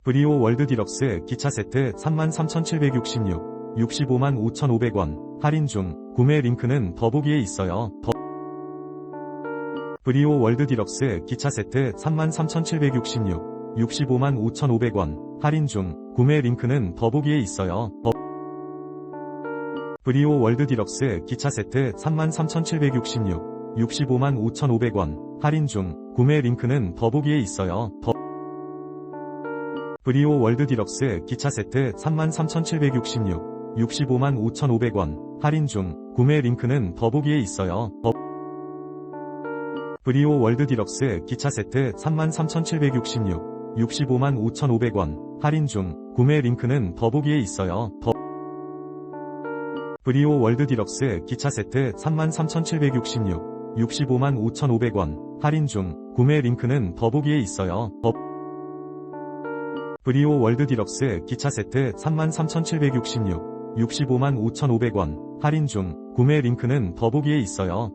브리오 월드 디럭스 기차 세트 33,766, 655,500원, 할인 중, 구매 링크는 더보기에 있어요. 브리오 월드 디럭스 기차 세트 33,766, 655,500원, 할인 중, 구매 링크는 더보기에 있어요. 브리오 월드 디럭스 기차 세트 33,766, 655,500원, 할인 중, 구매 링크는 더보기에 있어요. 브리오 월드 디럭스 기차 세트 33,766, 655,500원, 할인 중, 구매 링크는 더보기에 있어요. 브리오 월드 디럭스 기차 세트 33,766, 655,500원, 할인 중, 구매 링크는 더보기에 있어요. 브리오 월드 디럭스 기차 세트 33,766, 655,500원, 할인 중, 구매 링크는 더보기에 있어요. 브리오 월드 디럭스 기차 세트 33,766, 655,500원, 할인 중, 구매 링크는 더보기에 있어요.